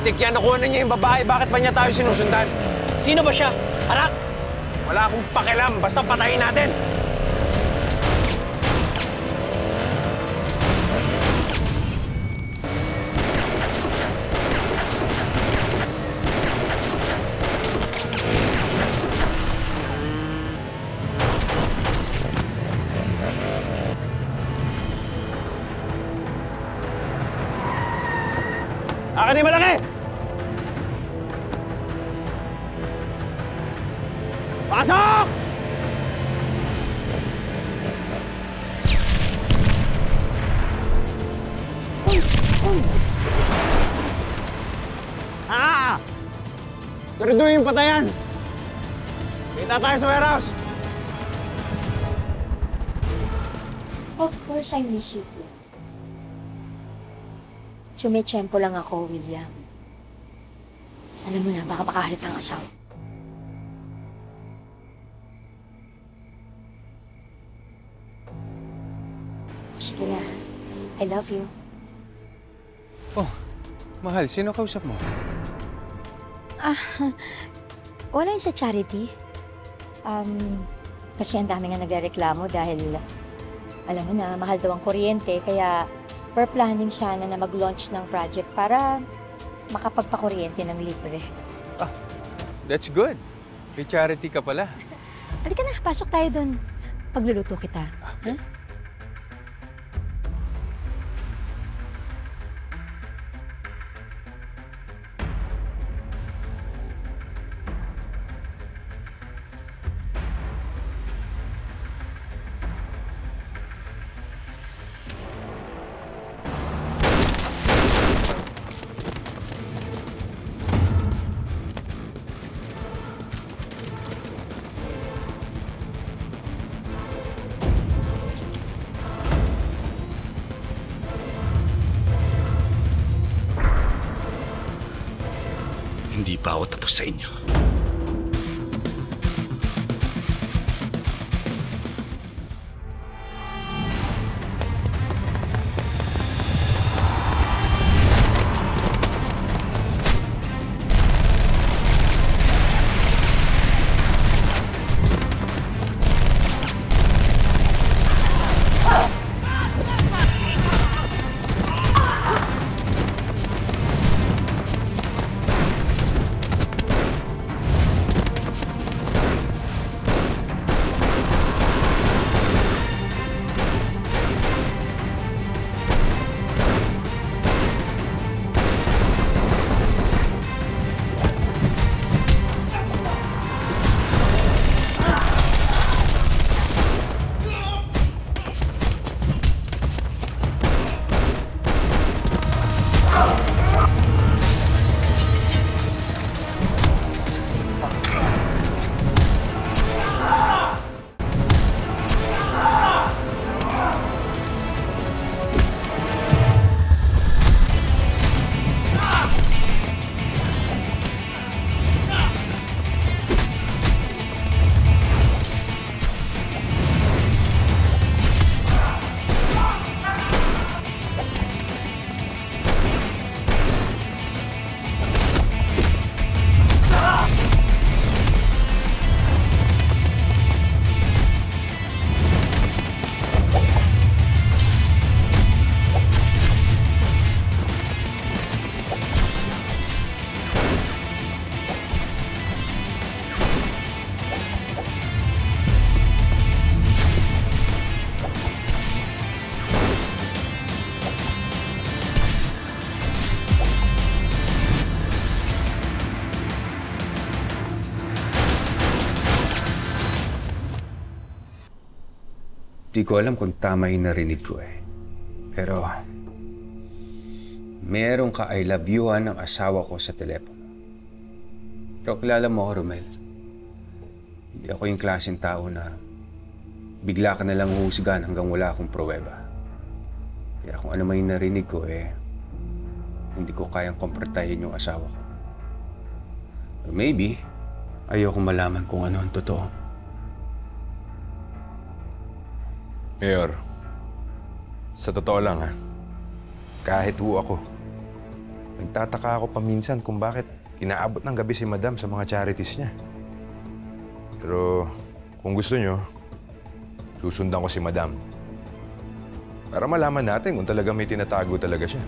Putik yan, nakuha na niya yung babae. Bakit pa niya tayo sinusundan? Sino ba siya? Anak! Wala akong pakialam, basta patayin natin. Akin yung malaki! Pasok! Siguraduhin yung patayan! Kita tayo sa warehouse! Of course, I miss you too. Tsumechempo lang ako, William. Sana mo na, baka makahalit ang asawa. Sige na. I love you. Oh, mahal, sino kausap mo? Wala yun sa charity. Kasi ang dami nga nagreklamo dahil alam mo na, mahal daw ang kuryente, kaya planning siya na mag-launch ng project para makapagpakuryente ng libre. Ah, that's good. May charity ka pala. Halika na, pasok tayo dun. Pagluluto kita. Okay. Ha? Hindi pa ako tapos sa inyo. Di ko alam kung tama yung narinig ko eh. Pero, merong ka-I love you-han ng asawa ko sa telepono. Pero kilala mo ako, Romel. Hindi ako yung klaseng tao na bigla ka nalang huhusgan hanggang wala akong pruweba. Kaya kung ano man yung narinig ko eh, hindi ko kayang komportahin yung asawa ko. Or maybe, ayoko malaman kung ano ang totoo. Mayor, sa totoo lang ha, kahit ako, Nagtataka ako paminsan kung bakit inaabot ng gabi si Madam sa mga charities niya. Pero kung gusto nyo, susundan ko si Madam. Para malaman natin kung talaga may tinatago talaga siya.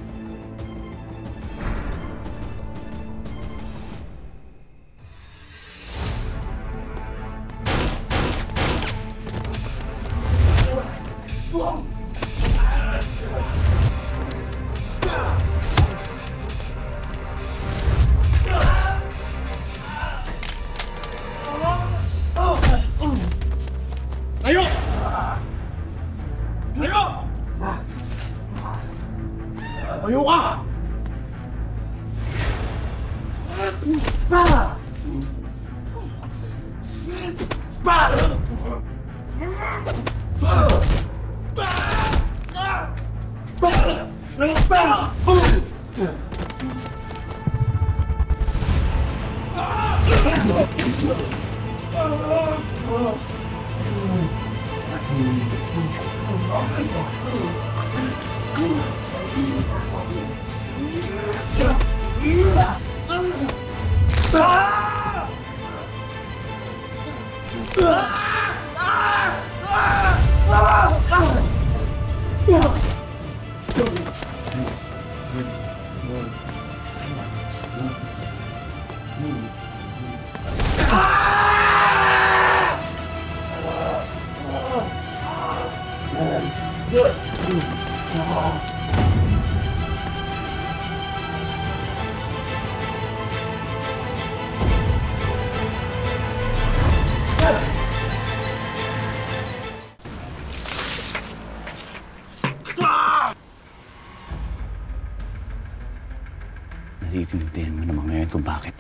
Naiintindihan mo naman ngayon kung bakit.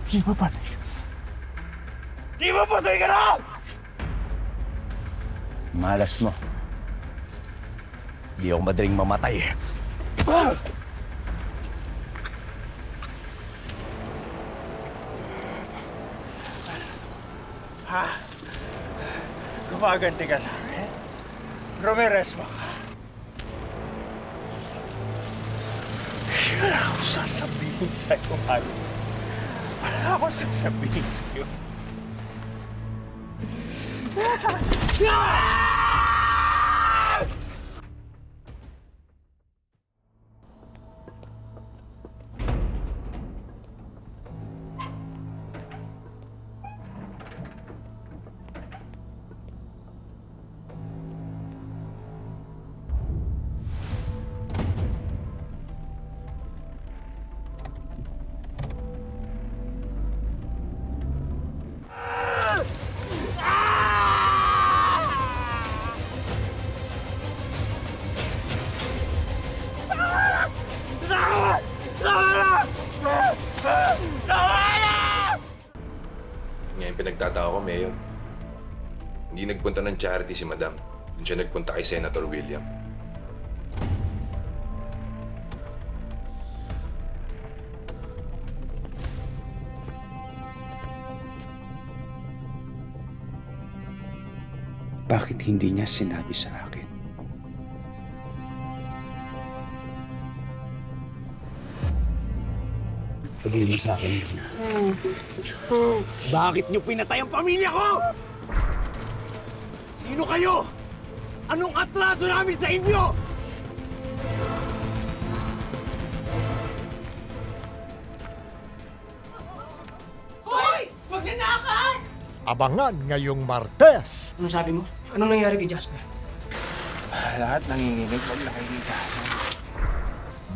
Di ba patay? Di ba patay ka na? Malas mo. Di ako madaling mamatay. Ha? Gumaganti ka lang, eh? Ramirez mo ka. Wala akong sasabihin sa'yo, Mario. Wala akong sasabihin sa'yo. Ngayon pinagtataka ko, Mayor. Hindi nagpunta ng charity si Madam. Doon siya nagpunta kay Senator William. Bakit hindi niya sinabi sa akin? Sabihin mo sa akin. Bakit niyo pinatay ang pamilya ko? Sino kayo? Anong atraso namin sa inyo? Hoy! Huwag nanakaw! Abangan ngayong Martes. Ano sabi mo? Anong nangyari kay Jasper? Lahat nanginginig pag nakikita.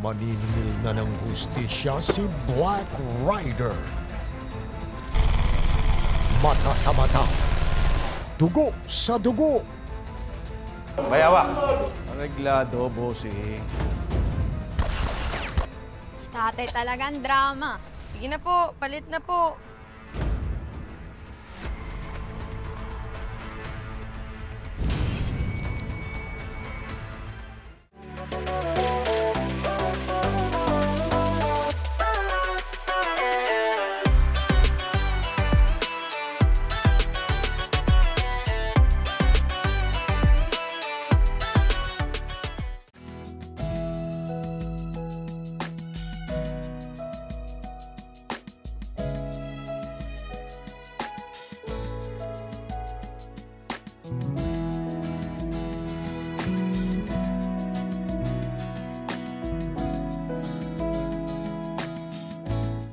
Maniningil na ng hustisya si Black Rider. Mata sa mata. Dugo sa dugo. Bayawak. Areglado, bossing. Tatay talagang drama. Sige na po, palit na po.